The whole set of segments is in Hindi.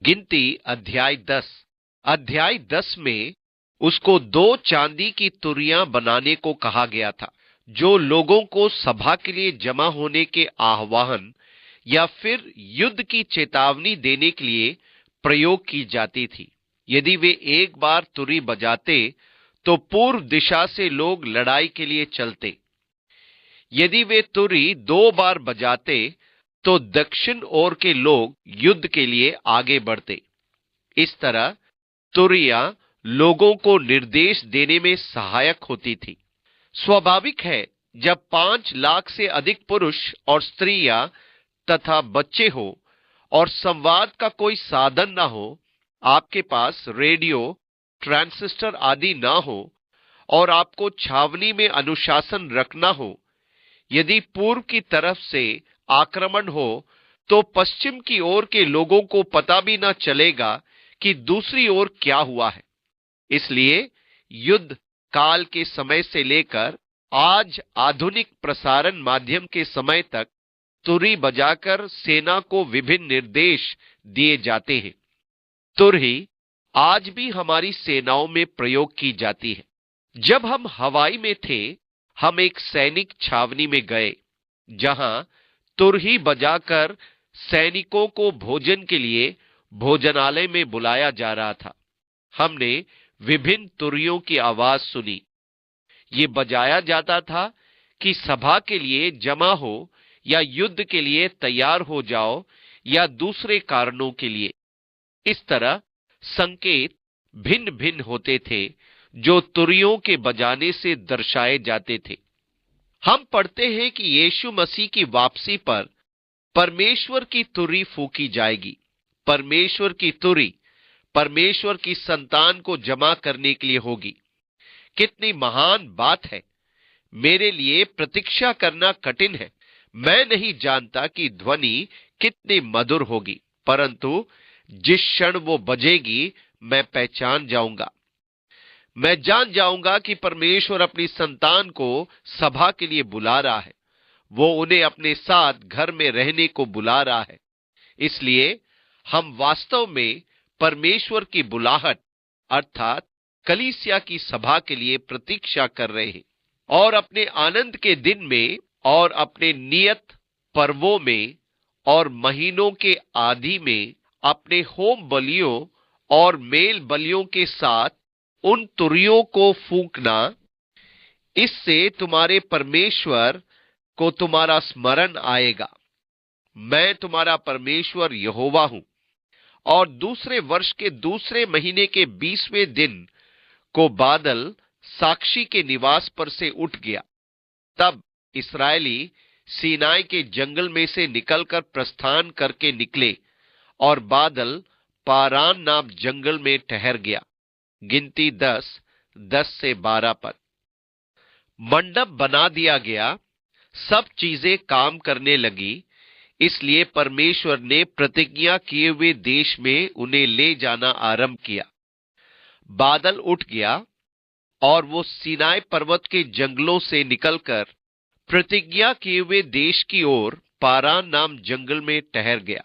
गिनती अध्याय 10 में उसको 2 चांदी की तुरियां बनाने को कहा गया था, जो लोगों को सभा के लिए जमा होने के आह्वान या फिर युद्ध की चेतावनी देने के लिए प्रयोग की जाती थी। यदि वे एक बार तुरी बजाते तो पूर्व दिशा से लोग लड़ाई के लिए चलते। यदि वे तुरी 2 बार बजाते तो दक्षिण ओर के लोग युद्ध के लिए आगे बढ़ते। इस तरह तुरियां लोगों को निर्देश देने में सहायक होती थी। स्वाभाविक है, जब 5 लाख से अधिक पुरुष और स्त्रियां तथा बच्चे हो और संवाद का कोई साधन ना हो, आपके पास रेडियो, ट्रांसिस्टर आदि ना हो और आपको छावनी में अनुशासन रखना हो, यदि पूर्व की तरफ से आक्रमण हो तो पश्चिम की ओर के लोगों को पता भी ना चलेगा कि दूसरी ओर क्या हुआ है। इसलिए युद्ध काल के समय से लेकर आज आधुनिक प्रसारण माध्यम के समय तक तुरही बजाकर सेना को विभिन्न निर्देश दिए जाते हैं। तुरही आज भी हमारी सेनाओं में प्रयोग की जाती है। जब हम हवाई में थे, हम एक सैनिक छावनी में गए, जहां तुरही बजाकर सैनिकों को भोजन के लिए भोजनालय में बुलाया जा रहा था। हमने विभिन्न तुरहियों की आवाज सुनी। ये बजाया जाता था कि सभा के लिए जमा हो या युद्ध के लिए तैयार हो जाओ या दूसरे कारणों के लिए। इस तरह संकेत भिन्न भिन्न होते थे जो तुरहियों के बजाने से दर्शाए जाते थे। हम पढ़ते हैं कि यीशु मसीह की वापसी पर परमेश्वर की तुरही फूंकी जाएगी। परमेश्वर की तुरही परमेश्वर की संतान को जमा करने के लिए होगी। कितनी महान बात है! मेरे लिए प्रतीक्षा करना कठिन है। मैं नहीं जानता कि ध्वनि कितनी मधुर होगी, परंतु जिस क्षण वो बजेगी मैं पहचान जाऊंगा। मैं जान जाऊंगा कि परमेश्वर अपनी संतान को सभा के लिए बुला रहा है। वो उन्हें अपने साथ घर में रहने को बुला रहा है। इसलिए हम वास्तव में परमेश्वर की बुलाहट अर्थात कलीसिया की सभा के लिए प्रतीक्षा कर रहे हैं और अपने आनंद के दिन में और अपने नियत पर्वों में और महीनों के आदि में अपने होम बलियों और मेल बलियों के साथ उन तुरहियों को फूंकना। इससे तुम्हारे परमेश्वर को तुम्हारा स्मरण आएगा। मैं तुम्हारा परमेश्वर यहोवा हूं। और दूसरे वर्ष के दूसरे महीने के 20वें दिन को बादल साक्षी के निवास पर से उठ गया। तब इस्राएली सीनाई के जंगल में से निकलकर प्रस्थान करके निकले और बादल पारान नाम जंगल में ठहर गया। गिनती 10 से 12 पद। मंडप बना दिया गया, सब चीजें काम करने लगी। इसलिए परमेश्वर ने प्रतिज्ञा किए हुए देश में उन्हें ले जाना आरंभ किया। बादल उठ गया और वो सीनाई पर्वत के जंगलों से निकलकर प्रतिज्ञा किए हुए देश की ओर पारान नाम जंगल में ठहर गया।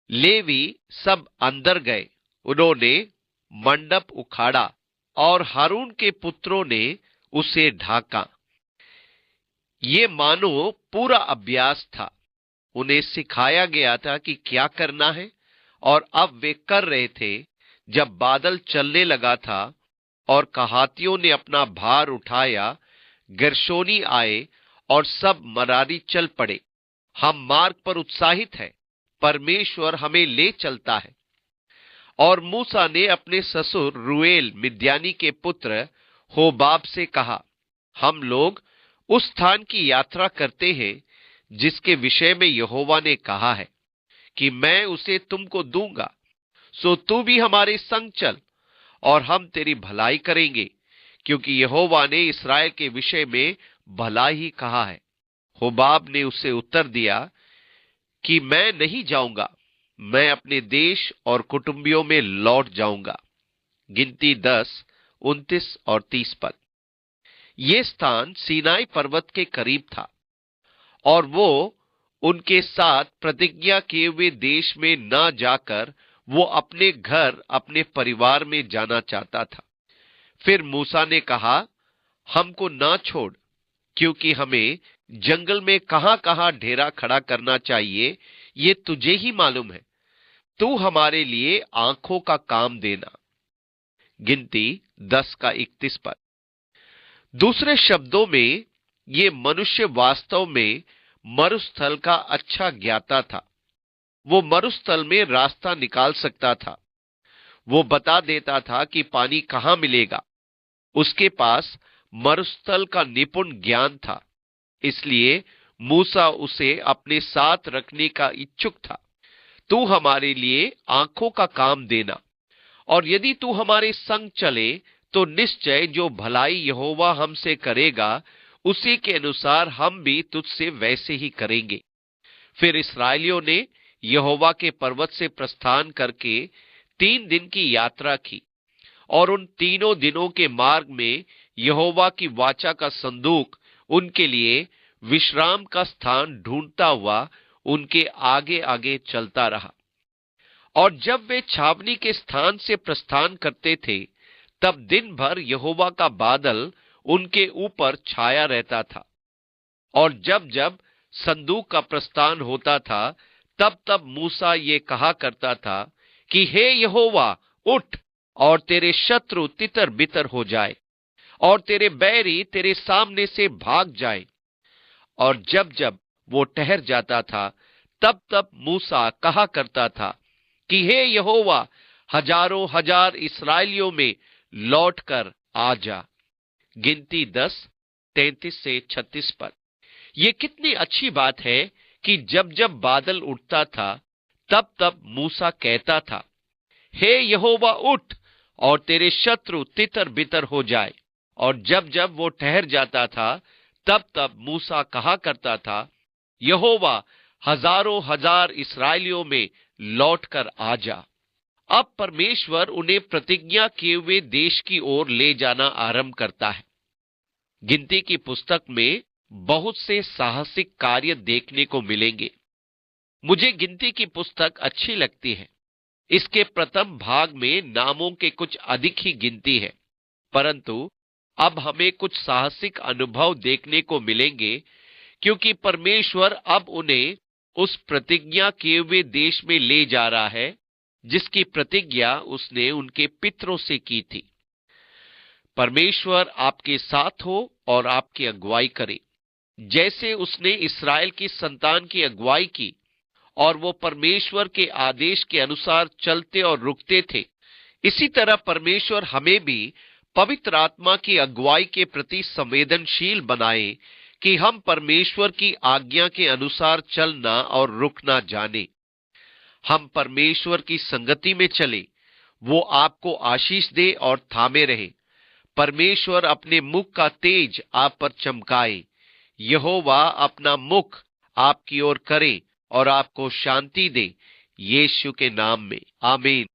लेवी सब अंदर गए। उन्होंने मंडप उखाड़ा और हारून के पुत्रों ने उसे ढाका। ये मानो पूरा अभ्यास था। उन्हें सिखाया गया था कि क्या करना है और अब वे कर रहे थे। जब बादल चलने लगा था और कहातियों ने अपना भार उठाया, गेर्शोनी आए और सब मरारी चल पड़े। हम मार्ग पर उत्साहित हैं, परमेश्वर हमें ले चलता है। और मूसा ने अपने ससुर रूएल मिद्यानी के पुत्र होबाब से कहा, हम लोग उस स्थान की यात्रा करते हैं जिसके विषय में यहोवा ने कहा है कि मैं उसे तुमको दूंगा। सो तू भी हमारे संग चल और हम तेरी भलाई करेंगे, क्योंकि यहोवा ने इस्राएल के विषय में भला ही कहा है। होबाब ने उसे उत्तर दिया कि मैं नहीं जाऊंगा, मैं अपने देश और कुटुंबियों में लौट जाऊंगा। गिनती 10:29 और 30 पद। ये स्थान सीनाई पर्वत के करीब था और वो उनके साथ प्रतिज्ञा किए हुए देश में न जाकर वो अपने घर, अपने परिवार में जाना चाहता था। फिर मूसा ने कहा, हमको ना छोड़, क्योंकि हमें जंगल में कहां कहां डेरा खड़ा करना चाहिए ये तुझे ही मालूम है। तू हमारे लिए आंखों का काम देना। गिनती 10 का 31 पर। दूसरे शब्दों में, ये मनुष्य वास्तव में मरुस्थल का अच्छा ज्ञाता था। वो मरुस्थल में रास्ता निकाल सकता था। वो बता देता था कि पानी कहां मिलेगा। उसके पास मरुस्थल का निपुण ज्ञान था, इसलिए मूसा उसे अपने साथ रखने का इच्छुक था। तू हमारे लिए आंखों का काम देना, और यदि तू हमारे संग चले तो निश्चय जो भलाई यहोवा हमसे करेगा उसी के अनुसार हम भी तुझसे वैसे ही करेंगे। फिर इस्राएलियों ने यहोवा के पर्वत से प्रस्थान करके 3 दिन की यात्रा की, और उन तीनों दिनों के मार्ग में यहोवा की वाचा का संदूक उनके लिए विश्राम का स्थान ढूंढता हुआ उनके आगे आगे चलता रहा। और जब वे छावनी के स्थान से प्रस्थान करते थे, तब दिन भर यहोवा का बादल उनके ऊपर छाया रहता था। और जब जब संदूक का प्रस्थान होता था, तब तब मूसा ये कहा करता था कि हे यहोवा, उठ, और तेरे शत्रु तितर बितर हो जाए, और तेरे बैरी तेरे सामने से भाग जाए। और जब जब वो ठहर जाता था, तब तब मूसा कहा करता था कि हे यहोवा, हजारों हजार इस्राएलियों में लौट कर आ जा। गिनती 10 33 से 36 पर। यह कितनी अच्छी बात है कि जब जब बादल उठता था, तब तब मूसा कहता था, हे यहोवा, उठ, और तेरे शत्रु तितर बितर हो जाए। और जब जब वो ठहर जाता था, तब तब मूसा कहा करता था, यहोवा, हजारों हजार इस्राएलियों में लौट कर आ जा। अब परमेश्वर उन्हें प्रतिज्ञा किए हुए देश की ओर ले जाना आरंभ करता है। गिनती की पुस्तक में बहुत से साहसिक कार्य देखने को मिलेंगे। मुझे गिनती की पुस्तक अच्छी लगती है। इसके प्रथम भाग में नामों के कुछ अधिक ही गिनती है, परंतु अब हमें कुछ साहसिक अनुभव देखने को मिलेंगे, क्योंकि परमेश्वर अब उन्हें उस प्रतिज्ञा किए हुए देश में ले जा रहा है जिसकी प्रतिज्ञा उसने उनके पितरों से की थी। परमेश्वर आपके साथ हो और आपकी अगुवाई करे। जैसे उसने इस्राएल की संतान की अगुवाई की और वो परमेश्वर के आदेश के अनुसार चलते और रुकते थे, इसी तरह परमेश्वर हमें भी पवित्र आत्मा की अगुवाई के प्रति संवेदनशील बनाए कि हम परमेश्वर की आज्ञा के अनुसार चलना और रुकना जाने। हम परमेश्वर की संगति में चले, वो आपको आशीष दे और थामे रहे। परमेश्वर अपने मुख का तेज आप पर चमकाए। यहोवा अपना मुख आपकी ओर करे और आपको शांति दे। यीशु के नाम में आमीन।